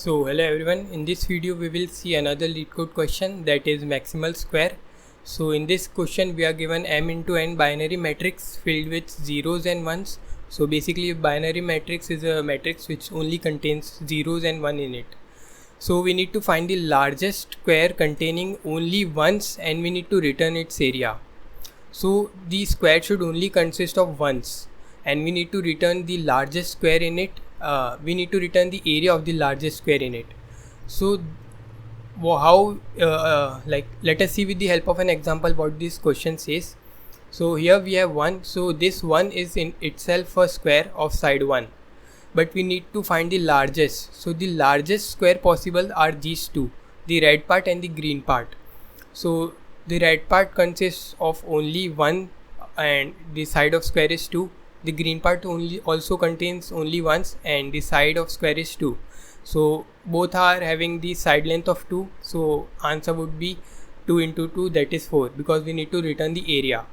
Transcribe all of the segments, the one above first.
So hello everyone, in this video we will see another LeetCode question, that is maximal square. So in this question we are given m into n binary matrix filled with zeros and ones. So basically binary matrix is a matrix which only contains zeros and one in it. So we need to find the largest square containing only ones and we need to return its area. So the square should only consist of ones and we need to return the largest square in it. We need to return the area of the largest square in it. So how let us see with the help of an example what this question says. So here we have 1. So this 1 is in itself a square of side 1, but we need to find the largest. So the largest square possible are these two, the red part and the green part. So the red part consists of only 1 and the side of square is 2. The green part also contains only ones and the side of square is 2. So both are having the side length of 2. So answer would be 2 into 2, that is 4, because we need to return the area.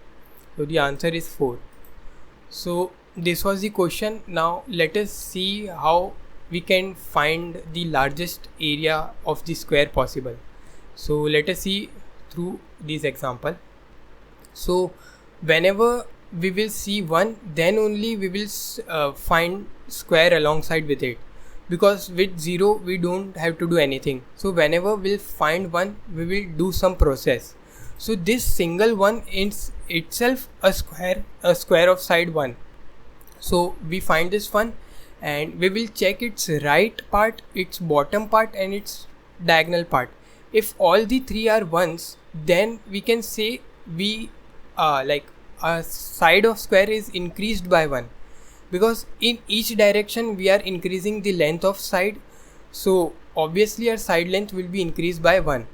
So the answer is 4. So this was the question. Now let us see how we can find the largest area of the square possible. So let us see through this example. So whenever we will see 1, then only we will find square alongside with it, because with 0 we don't have to do anything. So whenever we'll find 1, we will do some process. So this single one is itself a square of side 1. So we find this one and we will check its right part, its bottom part and its diagonal part. If all the three are ones, then we can say we a side of square is increased by 1, because in each direction we are increasing the length of side. So obviously our side length will be increased by 1.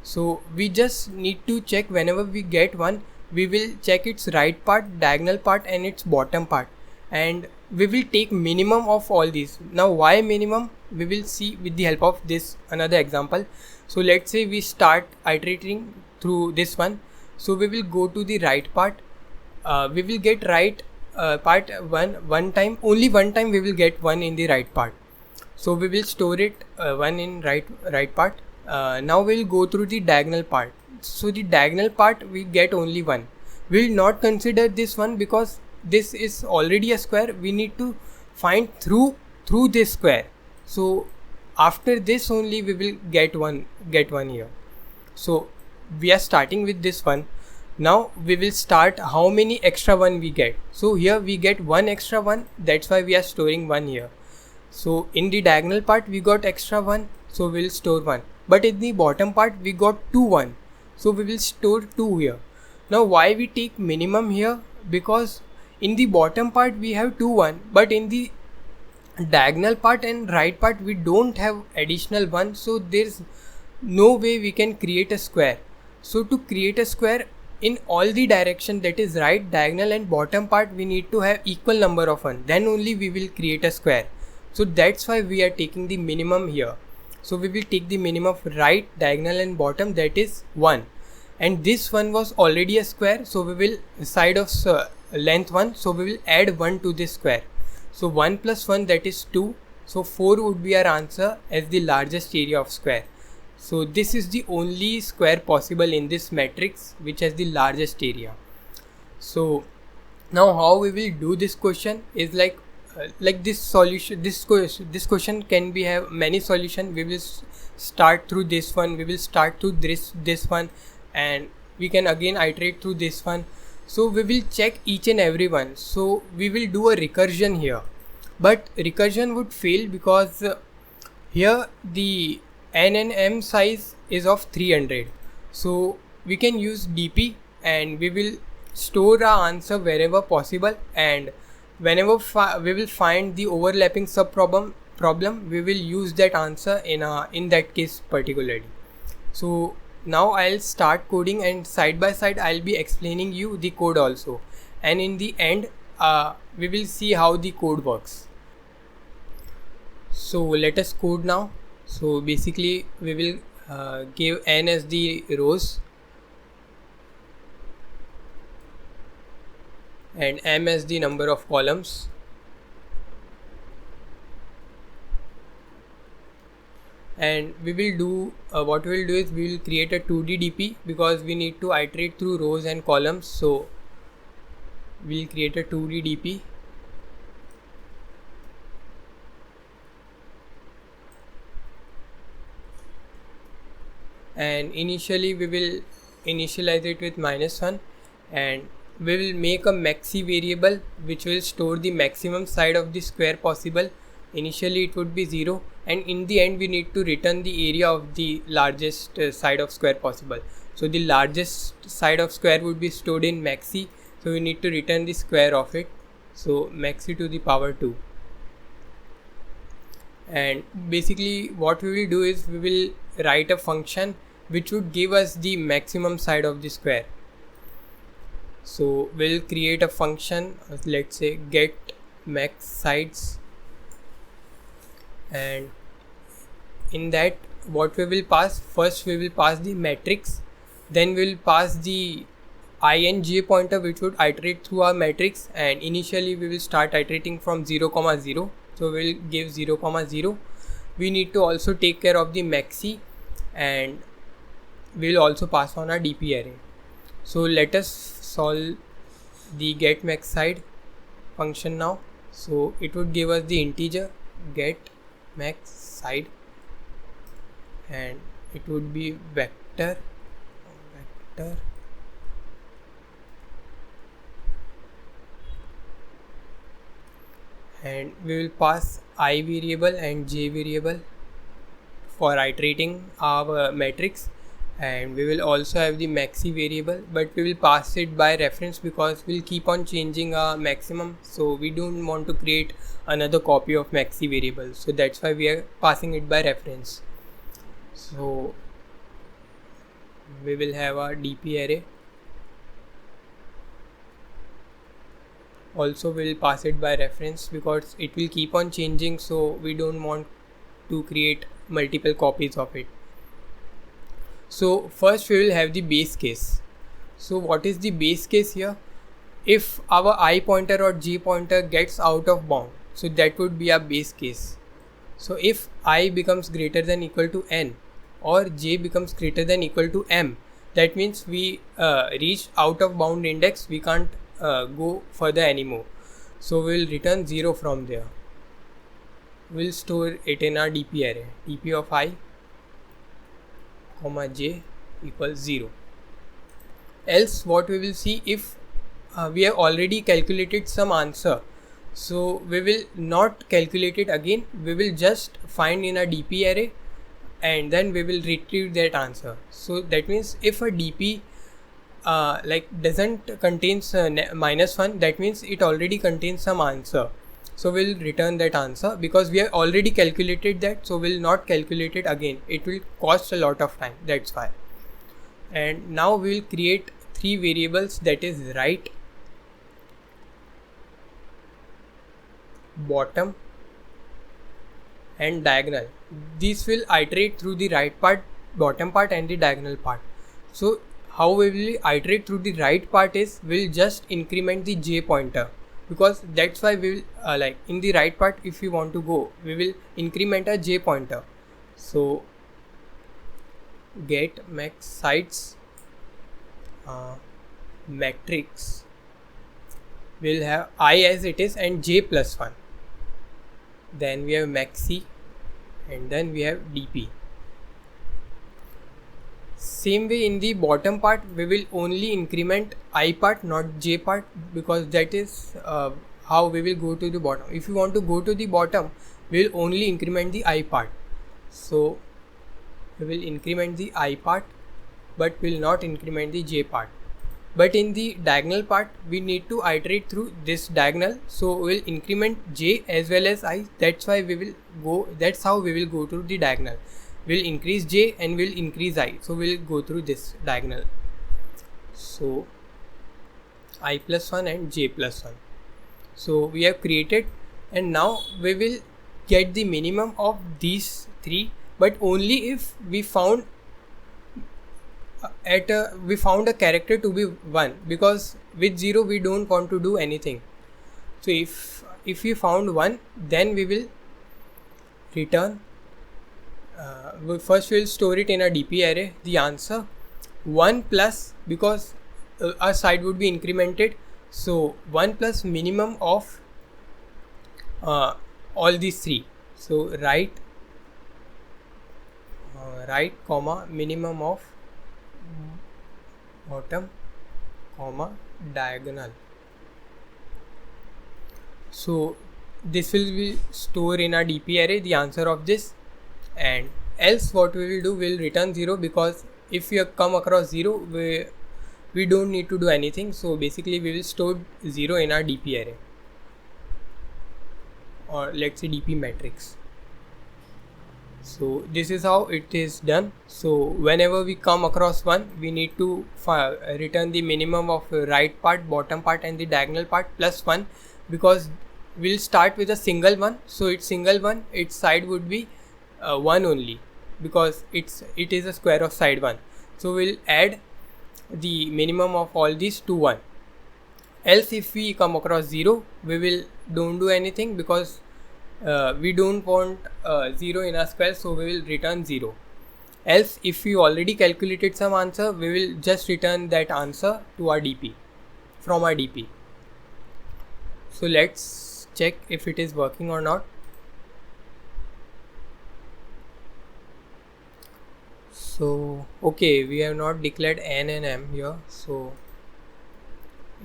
So we just need to check whenever we get 1, we will check its right part, diagonal part and its bottom part, and we will take minimum of all these. Now why minimum, we will see with the help of this another example. So let's say we start iterating through this one. So we will go to the right part. We will get right part one time, only one time we will get 1 in the right part. So we will store it 1 in right part. Now we will go through the diagonal part. So the diagonal part we get only 1. We will not consider this one because this is already a square. We need to find through this square. So after this only we will get one here. So we are starting with this one. Now we will start how many extra 1 we get. So here we get 1 extra 1, that's why we are storing 1 here. So in the diagonal part we got extra 1, so we will store 1. But in the bottom part we got 2 1, so we will store 2 here. Now why we take minimum here? Because in the bottom part we have 2 1, but in the diagonal part and right part we don't have additional 1, so there's no way we can create a square. So to create a square in all the direction, that is right, diagonal and bottom part, we need to have equal number of 1, then only we will create a square. So that's why we are taking the minimum here. So we will take the minimum of right, diagonal and bottom, that is 1, and this one was already a square, so we will side of length 1, so we will add 1 to this square. So 1 plus 1, that is 2. So 4 would be our answer as the largest area of square. So this is the only square possible in this matrix which has the largest area. So now how we will do this question is like this solution. This question can be have many solution. We will start through this one. We will start through this one, and we can again iterate through this one. So we will check each and every one. So we will do a recursion here, but recursion would fail because here the n and m size is of 300. So we can use dp and we will store our answer wherever possible, and whenever we will find the overlapping problem, we will use that answer in that case particularly. So now I'll start coding, and side by side I'll be explaining you the code also, and in the end we will see how the code works. So let us code now. So basically we will give n as the rows and m as the number of columns. and we will do what we will do is we will create a 2D DP because we need to iterate through rows and columns. So we'll create a 2D DP, and initially we will initialize it with -1, and we will make a maxi variable which will store the maximum side of the square possible. Initially it would be 0, and in the end we need to return the area of the largest side of square possible. So the largest side of square would be stored in maxi, so we need to return the square of it, so maxi to the power 2. And basically what we will do is we will write a function which would give us the maximum side of the square. So we'll create a function, let's say get max sides, and in that what we will pass, first we will pass the matrix, then we'll pass the I and j pointer which would iterate through our matrix, and initially we will start iterating from 0, 0. So we'll give 0, 0. We need to also take care of the maxi, and we'll also pass on our DP array. So let us solve the get max side function now. So it would give us the integer get max side, and it would be vector, and we will pass I variable and j variable for iterating our matrix, and we will also have the maxi variable, but we will pass it by reference because we'll keep on changing our maximum, so we don't want to create another copy of maxi variable, so that's why we are passing it by reference. So we will have our DP array, also we'll pass it by reference because it will keep on changing, so we don't want to create multiple copies of it. So first we will have the base case. So what is the base case here? If our I pointer or j pointer gets out of bound, so that would be our base case. So if I becomes greater than equal to n or j becomes greater than equal to m, that means we reached out of bound index, we can't go further anymore. So we'll return 0 from there. We'll store it in our DP array, DP of I, j equals 0. Else what we will see, if we have already calculated some answer, so we will not calculate it again, we will just find in a DP array and then we will retrieve that answer. So that means if a DP doesn't contains -1, that means it already contains some answer, so we'll return that answer because we have already calculated that, so we'll not calculate it again, it will cost a lot of time, that's why. And now we'll create 3 variables, that is right, bottom and diagonal. These will iterate through the right part, bottom part and the diagonal part. So how we will iterate through the right part is we'll just increment the j pointer, because that's why we will in the right part, if we want to go, we will increment a j pointer. So get max sides matrix, we'll have I as it is and j plus 1, then we have maxi, and then we have DP. Same way in the bottom part, we will only increment I part, not j part, because that is how we will go to the bottom. If you want to go to the bottom, we will only increment the I part. So we will increment the I part, but will not increment the j part. But in the diagonal part, we need to iterate through this diagonal, so we will increment j as well as I. That's why we will go, that's how we will go to the diagonal. We'll increase j and we'll increase I, so we'll go through this diagonal. So I plus 1 and j plus 1. So we have created, and now we will get the minimum of these 3, but only if we found we found a character to be 1, because with 0 we don't want to do anything. So if we found 1, then we will return first we'll store it in a DP array, the answer 1 plus, because our side would be incremented, so 1 plus minimum of all these three. So right comma minimum of bottom comma diagonal. So this will be stored in our DP array, the answer of this, and else what we will do, we'll return 0, because if we have come across 0, we don't need to do anything. So basically we will store 0 in our DP array, or let's say DP matrix. So this is how it is done. So whenever we come across 1, we need to return the minimum of right part, bottom part and the diagonal part plus 1, because we'll start with a single one. So its single one, its side would be 1 only, because it is a square of side 1. So we'll add the minimum of all these to 1. Else if we come across 0, we don't do anything, because we don't want 0 in our square, so we will return 0. Else if we already calculated some answer, we will just return that answer to our DP, from our DP. So let's check if it is working or not. So okay, we have not declared n and m here, so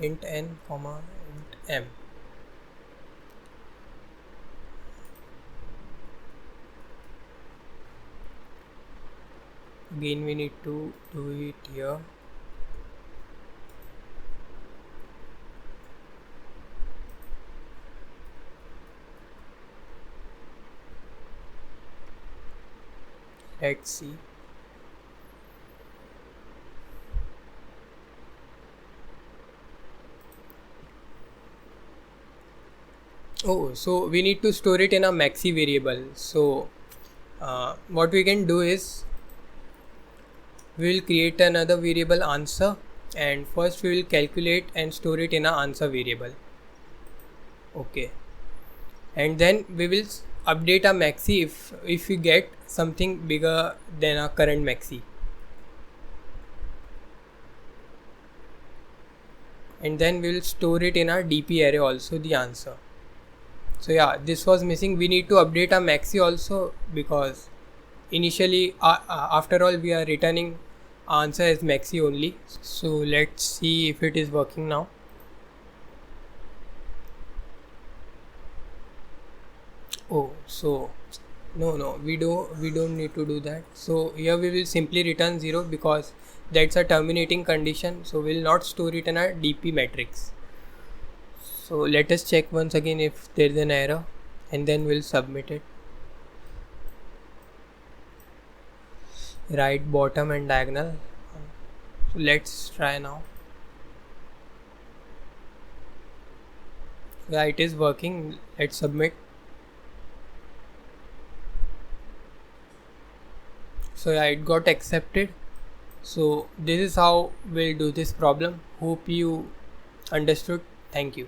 int n comma int m. Again we need to do it here. Let's see. Oh, so we need to store it in a maxi variable. So what we can do is, we will create another variable answer, and first we will calculate and store it in a answer variable. Okay, and then we will update our maxi if we get something bigger than our current maxi, and then we will store it in our DP array also, the answer. So yeah, this was missing. We need to update our maxi also, because initially after all we are returning answer as maxi only. So let's see if it is working now. Oh, so no, we don't need to do that. So here we will simply return 0, because that's a terminating condition, so we will not store it in our DP matrix. So let us check once again if there is an error, and then we'll submit it. Right bottom and diagonal. So let's try now. Yeah, it is working. Let's submit. So yeah, it got accepted. So this is how we'll do this problem. Hope you understood. Thank you.